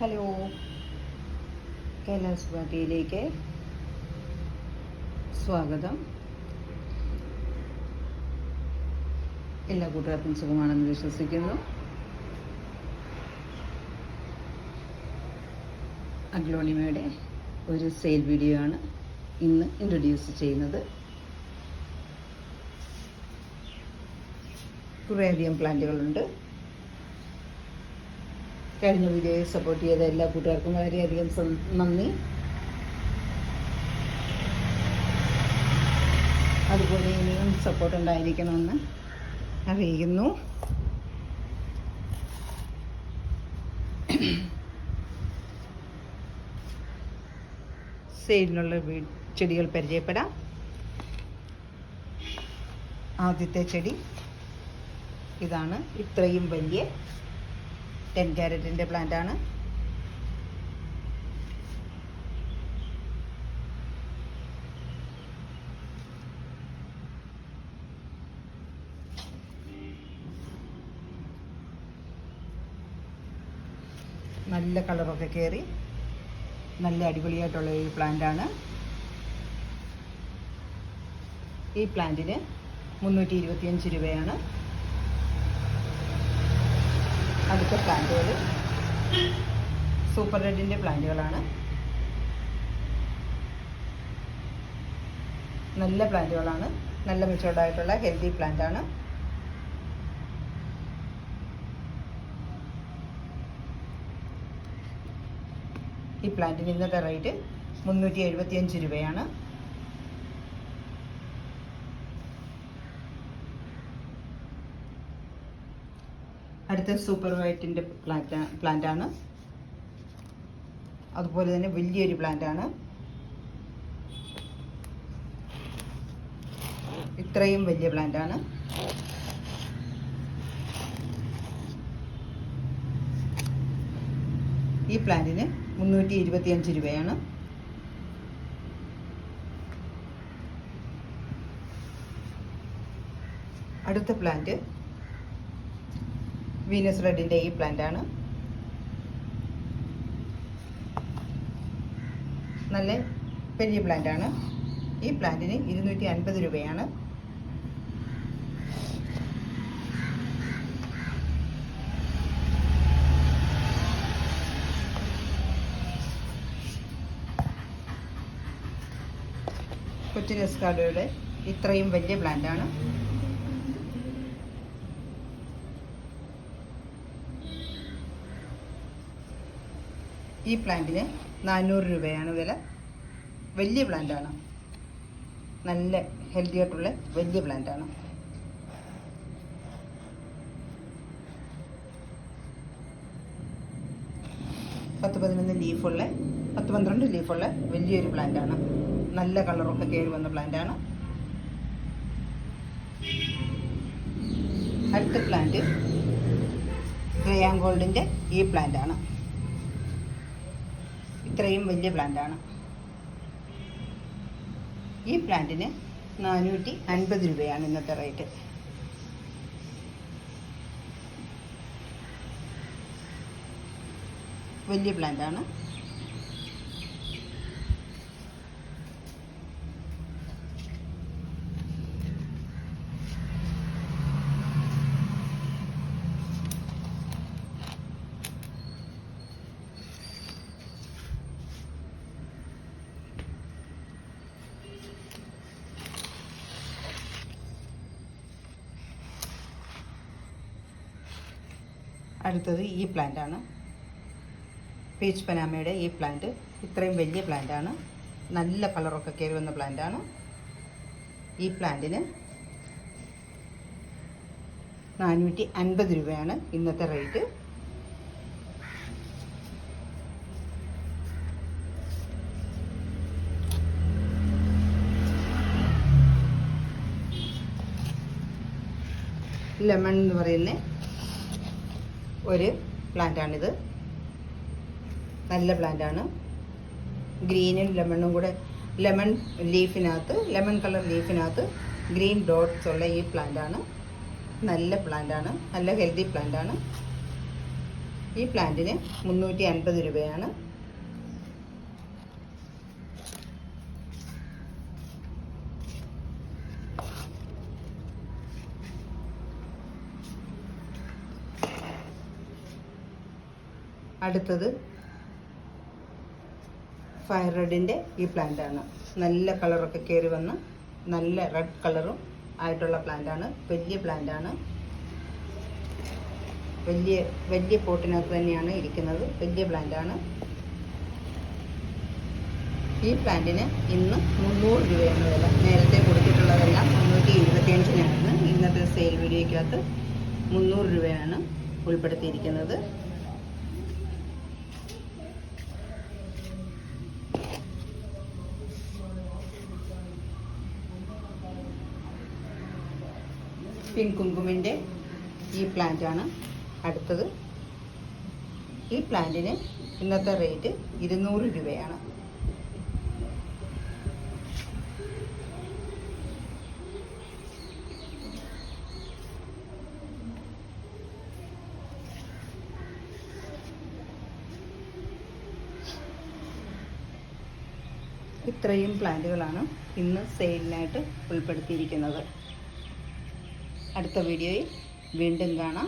Hello, Kailas പാർട്ടിയിലേക്ക് സ്വാഗതം. എല്ലാ കൂട്ടുകാർക്കും സുഖമാണെന്ന് വിശ്വസിക്കുന്നു. അഗ്ലോണിമയുടെ ഒരു സെയിൽ വീഡിയോ ആണ് ഇന്ന് ഇൻട്രൊഡ്യൂസ് ചെയ്യുന്നത്. കുറേയധികം പ്ലാന്റുകളുണ്ട്. കഴിഞ്ഞ വീഡിയോയെ സപ്പോർട്ട് ചെയ്ത എല്ലാ കൂട്ടുകാർക്കും വളരെയധികം നന്ദി. അതുപോലെ ഇനിയും സപ്പോർട്ട് ഉണ്ടായിരിക്കണമെന്ന് അറിയിക്കുന്നു. സെയിലിനുള്ള ചെടികൾ പരിചയപ്പെടാം. ആദ്യത്തെ ചെടി ഇതാണ്. ഇത്രയും വലിയ 10 ക്യാരറ്റിൻ്റെ പ്ലാന്റ് ആണ്. നല്ല കളറൊക്കെ കയറി നല്ല അടിപൊളിയായിട്ടുള്ള ഈ പ്ലാന്റ് ആണ്. ഈ പ്ലാന്റിന് 325 രൂപയാണ്. അടുത്ത പ്ലാന്റുകൾ സൂപ്പർ റെഡിൻ്റെ പ്ലാന്റുകളാണ്. നല്ല പ്ലാന്റുകളാണ്. നല്ല മെച്ചോർഡായിട്ടുള്ള ഹെൽത്തി പ്ലാന്റ് ആണ്. ഈ പ്ലാന്റിന് ഇന്നത്തെ റേറ്റ് 375 രൂപയാണ്. അടുത്ത സൂപ്പർ വൈറ്റിൻ്റെ പ്ലാന്റ് ആണ്. അതുപോലെ തന്നെ വലിയൊരു പ്ലാന്റ് ആണ്. ഇത്രയും വലിയ പ്ലാന്റ് ആണ്. ഈ പ്ലാന്റിന് 325 രൂപയാണ്. അടുത്ത പ്ലാന്റ് വീനസ് റെഡിൻ്റെ ഈ പ്ലാന്റ് ആണ്. നല്ല വലിയ പ്ലാന്റ് ആണ്. ഈ പ്ലാന്റിന് 250 രൂപയാണ്. കൊച്ചിൻ എസ്കാർഡോയുടെ ഇത്രയും വലിയ പ്ലാന്റ് ആണ്. ഈ പ്ലാന്റിന് 400 രൂപയാണ് വില. വലിയ പ്ലാന്റാണ്. നല്ല ഹെൽത്തി ആയിട്ടുള്ള വലിയ പ്ലാന്റാണ്. പത്ത് 12 ലീഫുള്ള വലിയൊരു പ്ലാന്റാണ്. നല്ല കളറൊക്കെ കയറി വന്ന പ്ലാന്റാണ്. അടുത്ത പ്ലാന്റ് റയാങ്കോൾഡിൻ്റെ ഈ പ്ലാന്റാണ്. ഇത്രയും വലിയ പ്ലാന്റാണ്. ഈ പ്ലാന്റിന് 450 രൂപയാണ് ഇന്നത്തെ റേറ്റ്. വലിയ പ്ലാന്റാണ്. അടുത്തത് ഈ പ്ലാന്റ് ആണ്. പീച്ച് പനാമയുടെ ഈ പ്ലാന്റ് ഇത്രയും വലിയ പ്ലാന്റ് ആണ്. നല്ല കളറൊക്കെ കയറി വന്ന പ്ലാന്റ് ആണ്. ഈ പ്ലാന്റിന് 450 രൂപയാണ് ഇന്നത്തെ റേറ്റ്. ലെമൺ എന്ന് പറയുന്ന ഒരു പ്ലാന്റാണിത്. നല്ല പ്ലാന്റാണ്. ഗ്രീനും ലെമണും കൂടെ, ലെമൺ കളർ ലീഫിനകത്ത് ഗ്രീൻ ഡോട്ട്സ് ഉള്ള ഈ പ്ലാന്റാണ്. നല്ല പ്ലാന്റാണ്. നല്ല ഹെൽത്തി പ്ലാന്റാണ്. ഈ പ്ലാന്റിന് 350 രൂപയാണ്. അടുത്തത് ഫയർ റെഡിൻ്റെ ഈ പ്ലാന്റാണ്. നല്ല കളറൊക്കെ കയറി വന്ന് നല്ല റെഡ് കളറും ആയിട്ടുള്ള പ്ലാന്റാണ്. വലിയ പ്ലാന്റാണ്. വലിയ പോട്ടിനകത്ത് തന്നെയാണ് ഇരിക്കുന്നത്. വലിയ പ്ലാന്റാണ്. ഈ പ്ലാന്റിന് ഇന്ന് 300 രൂപയാണ് വില. നേരത്തെ കൊടുത്തിട്ടുള്ളതെല്ലാം 325-നായിരുന്നു. ഇന്നത്തെ സെയിൽ വീഡിയോയ്ക്കകത്ത് 300 രൂപയാണ് ഉൾപ്പെടുത്തിയിരിക്കുന്നത്. പിങ്ക് കുങ്കുമിൻ്റെ ഈ പ്ലാന്റാണ് അടുത്തത്. ഈ പ്ലാന്റിന് ഇന്നത്തെ റേറ്റ് 200 രൂപയാണ്. ഇത്രയും പ്ലാന്റുകളാണ് ഇന്ന് സെയിലിനായിട്ട് ഉൾപ്പെടുത്തിയിരിക്കുന്നത്. അടുത്ത വീഡിയോയിൽ വീണ്ടും കാണാം.